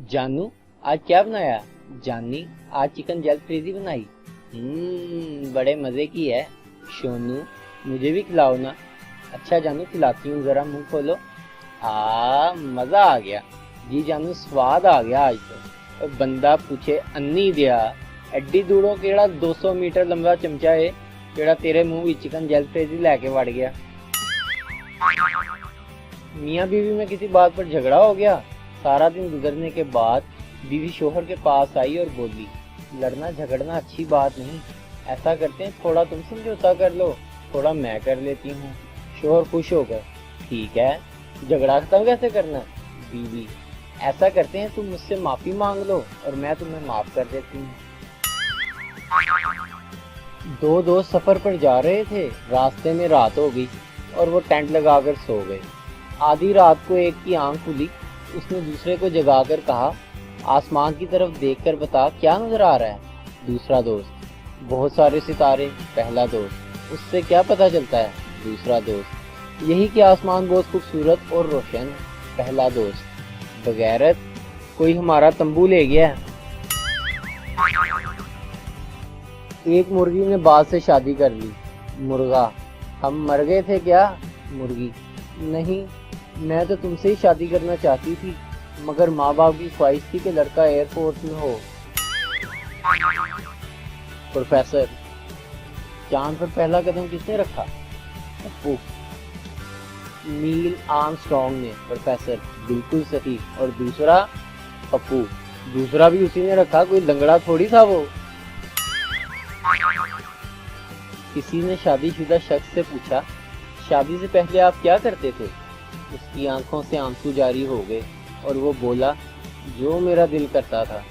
जानू आज क्या बनाया? जानी आज चिकन जलफ्रेजी बनाई। बड़े मजे की है। शोनू मुझे भी खिलाओ ना। अच्छा जानू खिलाती हूँ, जरा मुंह खोलो। मजा आ गया जी जानू, स्वाद आ गया आज तो। और बंदा पूछे अन्नी दिया एड्डी दूरों केड़ा 200 मीटर लंबा चमचा है केड़ा तेरे मुंह में चिकन जलफ्रेजी लेके वड़ गया। मियाँ बीवी में किसी बात पर झगड़ा हो गया। सारा दिन गुजरने के बाद बीवी शोहर के पास आई और बोली, लड़ना झगड़ना अच्छी बात नहीं, ऐसा करते हैं थोड़ा तुम समझौता कर लो, थोड़ा मैं कर लेती हूँ। शोहर खुश होकर, ठीक है, झगड़ा खत्म कैसे करना? बीवी, ऐसा करते हैं तुम मुझसे माफी मांग लो और मैं तुम्हें माफ कर देती हूँ। दो दोस्त सफर पर जा रहे थे, रास्ते में रात हो गई और वो टेंट लगाकर सो गए। आधी रात को एक की आंख खुली, उसने दूसरे को जगाकर कहा, आसमान की तरफ देखकर बता क्या नजर आ रहा है? दूसरा दोस्त, बहुत सारे सितारे। पहला दोस्त, उससे क्या पता चलता है? दूसरा दोस्त, यही कि आसमान बहुत खूबसूरत और रोशन है। पहला दोस्त, बगैरत, कोई हमारा तंबू ले गया है। एक मुर्गी ने बाज से शादी कर ली। मुर्गा, हम मर गए थे क्या? मुर्गी, नहीं, मैं तो तुमसे ही शादी करना चाहती थी, मगर माँ बाप की ख्वाहिश थी कि लड़का एयरफोर्स में हो। प्रोफेसर, चांद पर पहला कदम किसने रखा? अप्पू। नील आर्मस्ट्रॉन्ग ने। प्रोफेसर, बिल्कुल सही। और दूसरा? अप्पू, दूसरा भी उसी ने रखा, कोई लंगड़ा थोड़ी था वो। किसी ने शादीशुदा शख्स से पूछा, शादी से पहले आप क्या करते थे? उसकी आंखों से आंसू जारी हो गए और वो बोला, जो मेरा दिल करता था।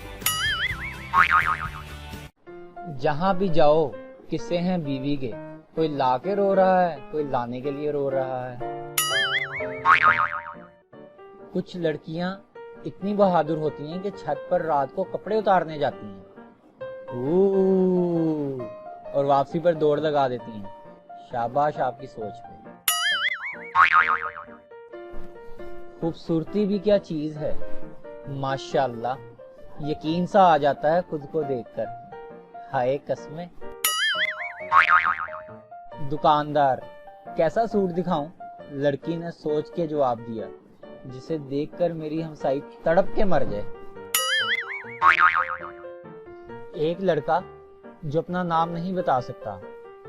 जहां भी जाओ किस्से हैं बीवी के, कोई लाके रो रहा है, कोई लाने के लिए रो रहा है। कुछ लड़कियां इतनी बहादुर होती हैं कि छत पर रात को कपड़े उतारने जाती हैं और वापसी पर दौड़ लगा देती हैं। शाबाश आपकी सोच पे। खूबसूरती भी क्या चीज है, माशाल्लाह, यकीन सा आ जाता है खुद को देखकर। हाय कसमें। दुकानदार, कैसा सूट दिखाऊं? लड़की ने सोच के जवाब दिया, जिसे देखकर मेरी हमसाई तड़प के मर जाए। एक लड़का जो अपना नाम नहीं बता सकता,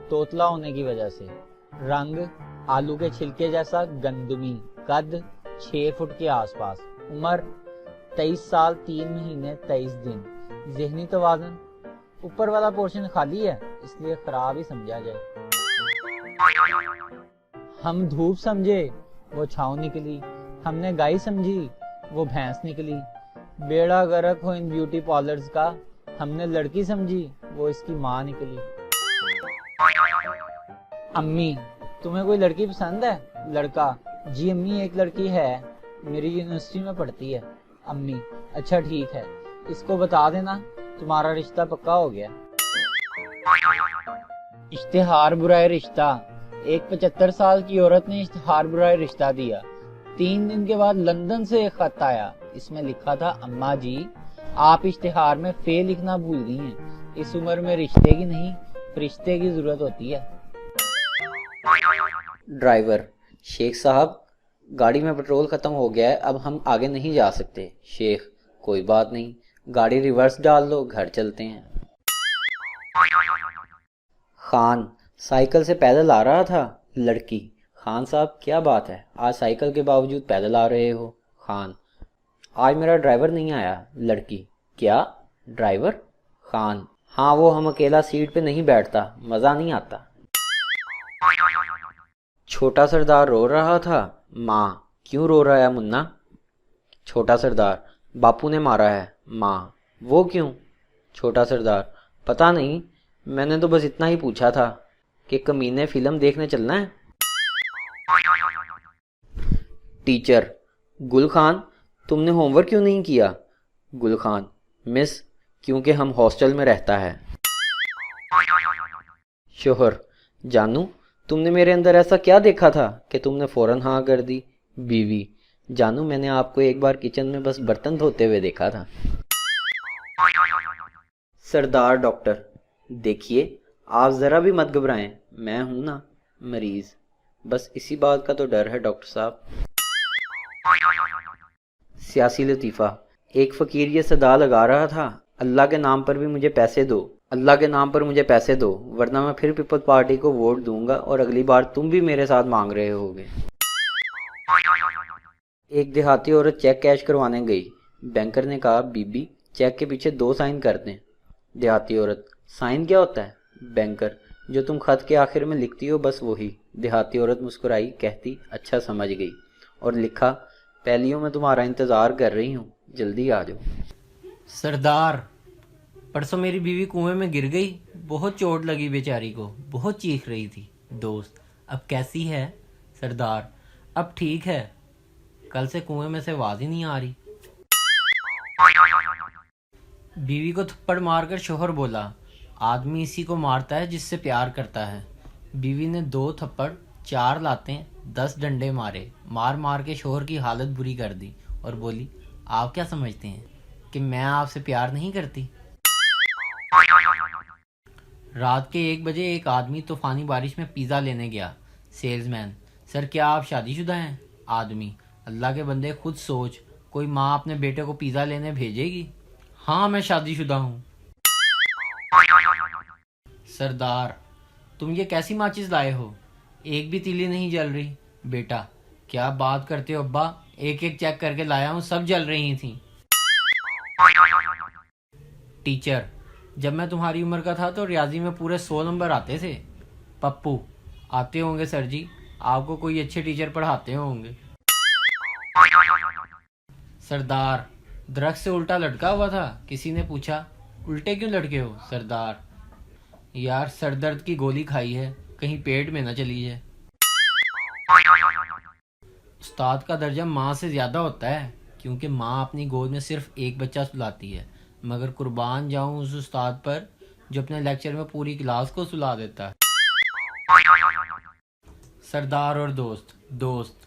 तोतला होने की वजह से, रंग आलू के छिलके जैसा गंदमी, कद 6 फुट के आसपास, उम्र 23 साल 3 महीने 23 दिन, ज़हनी तवाज़ुन, ऊपर वाला पोर्शन खाली है इसलिए खराब ही समझा जाए। हम धूप समझे, वो छाँव निकली, हमने गाय समझी, वो भैंस निकली। बेड़ा गर्क हो इन ब्यूटी पार्लर्स का, हमने लड़की समझी, वो इसकी माँ निकली। अम्मी, तुम्हें कोई लड़की पसंद है? लड़का, जी अम्मी एक लड़की है, मेरी यूनिवर्सिटी में पढ़ती है। अम्मी, अच्छा ठीक है, इसको बता देना तुम्हारा रिश्ता पक्का हो गया। इश्तिहार बुराए रिश्ता। एक 75 साल की औरत ने इश्तिहार बुराए रिश्ता दिया। 3 दिन के बाद लंदन से एक खत आया, इसमें लिखा था, अम्मा जी आप इश्तिहार में फे लिखना भूल गई हैं, इस उम्र में रिश्ते की नहीं फरिश्ते की जरूरत होती है। ड्राइवर, शेख साहब गाड़ी में पेट्रोल खत्म हो गया है, अब हम आगे नहीं जा सकते। शेख, कोई बात नहीं, गाड़ी रिवर्स डाल लो, घर चलते हैं। खान, साइकिल से पैदल आ रहा था। लड़की, खान साहब क्या बात है, आज साइकिल के बावजूद पैदल आ रहे हो? खान, आज मेरा ड्राइवर नहीं आया। लड़की, क्या ड्राइवर? खान, हाँ वो हम अकेला सीट पे नहीं बैठता, मज़ा नहीं आता। छोटा सरदार रो रहा था। माँ, क्यों रो रहा है मुन्ना? छोटा सरदार, बापू ने मारा है। माँ, वो क्यों? छोटा सरदार, पता नहीं, मैंने तो बस इतना ही पूछा था कि कमीने फिल्म देखने चलना है। टीचर, गुल खान तुमने होमवर्क क्यों नहीं किया? गुल खान, मिस, क्योंकि हम हॉस्टल में रहता है। शोहर, जानू तुमने मेरे अंदर ऐसा क्या देखा था कि तुमने फौरन हाँ कर दी? बीवी, جانو میں نے آپ کو ایک بار کچن میں بس برتن دھوتے ہوئے دیکھا تھا۔ سردار ڈاکٹر، دیکھیے آپ ذرا بھی مت گھبرائیں، میں ہوں نا مریض، بس اسی بات کا تو ڈر ہے ڈاکٹر صاحب۔ سیاسی لطیفہ، ایک فقیر یہ صدا لگا رہا تھا، اللہ کے نام پر بھی مجھے پیسے دو، اللہ کے نام پر مجھے پیسے دو، ورنہ میں پھر پیپل پارٹی کو ووٹ دوں گا اور اگلی بار تم بھی میرے ساتھ مانگ رہے ہوگے۔ ایک دیہاتی عورت چیک کیش کروانے گئی، بینکر نے کہا بی بی چیک کے پیچھے 2 سائن کر دیں۔ دیہاتی عورت، سائن کیا ہوتا ہے؟ بینکر، جو تم خط کے آخر میں لکھتی ہو بس وہی۔ دیہاتی عورت مسکرائی، کہتی اچھا سمجھ گئی، اور لکھا پہلیوں میں تمہارا انتظار کر رہی ہوں، جلدی آ جاؤ۔ سردار، پرسوں میری بیوی کنویں میں گر گئی، بہت چوٹ لگی بیچاری کو، بہت چیخ رہی تھی۔ دوست، اب کیسی ہے؟ سردار، اب ٹھیک ہے، کل سے کنویں میں سے آواز ہی نہیں آ رہی۔ بیوی کو تھپڑ مار کر شوہر بولا، آدمی اسی کو مارتا ہے جس سے پیار کرتا ہے۔ بیوی نے 2 تھپڑ، 4 لاتیں، 10 ڈنڈے مارے، مار مار کے شوہر کی حالت بری کر دی، اور بولی آپ کیا سمجھتے ہیں کہ میں آپ سے پیار نہیں کرتی؟ رات کے 1 بجے ایک آدمی طوفانی بارش میں پیزا لینے گیا۔ سیلز مین، سر کیا آپ شادی شدہ ہیں؟ آدمی، اللہ کے بندے خود سوچ، کوئی ماں اپنے بیٹے کو پیزا لینے بھیجے گی؟ ہاں میں شادی شدہ ہوں۔ سردار، تم یہ کیسی ماچس لائے ہو؟ ایک بھی تیلی نہیں جل رہی۔ بیٹا، کیا بات کرتے ہو ابا، ایک ایک چیک کر کے لایا ہوں، سب جل رہی تھیں۔ ٹیچر، جب میں تمہاری عمر کا تھا تو ریاضی میں پورے 100 نمبر آتے تھے۔ پپو، آتے ہوں گے سر جی، آپ کو کوئی اچھے ٹیچر پڑھاتے ہوں گے۔ سردار، درخت سے الٹا لٹکا ہوا تھا، کسی نے پوچھا الٹے کیوں لٹکے ہو؟ سردار، یار سر درد کی گولی کھائی ہے، کہیں پیٹ میں نہ چلی جائے۔ استاد کا درجہ ماں سے زیادہ ہوتا ہے، کیونکہ ماں اپنی گود میں صرف ایک بچہ سلاتی ہے، مگر قربان جاؤں اس استاد پر جو اپنے لیکچر میں پوری کلاس کو سلا دیتا ہے۔ سردار اور دوست،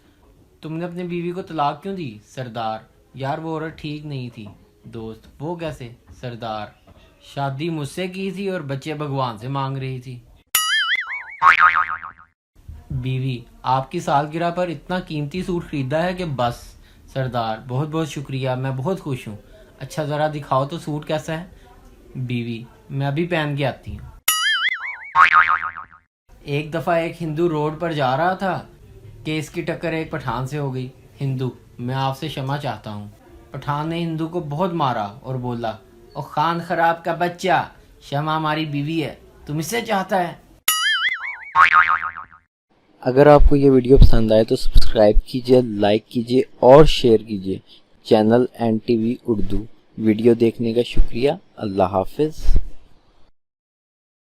تم نے اپنی بیوی کو طلاق کیوں دی؟ سردار، یار وہ عورت ٹھیک نہیں تھی۔ دوست، وہ کیسے؟ سردار، شادی مجھ سے کی تھی اور بچے بھگوان سے مانگ رہی تھی۔ بیوی، آپ کی سالگرہ پر اتنا قیمتی سوٹ خریدا ہے کہ بس۔ سردار، بہت بہت شکریہ، میں بہت خوش ہوں۔ اچھا ذرا دکھاؤ تو سوٹ کیسا ہے؟ بیوی، میں ابھی پہن کے آتی ہوں۔ ایک دفعہ ایک ہندو روڈ پر جا رہا تھا کہ اس کی ٹکر ایک پٹھان سے ہو گئی۔ ہندو، میں آپ سے क्षमा چاہتا ہوں۔ پٹھان نے ہندو کو بہت مارا اور بولا، او خان خراب کا بچہ، شمع ہماری بیوی ہے، تم اس سے چاہتا ہے؟ اگر آپ کو یہ ویڈیو پسند آئے تو سبسکرائب کیجیے، لائک کیجیے اور شیئر کیجیے۔ چینل NTV اردو ویڈیو دیکھنے کا شکریہ۔ اللہ حافظ۔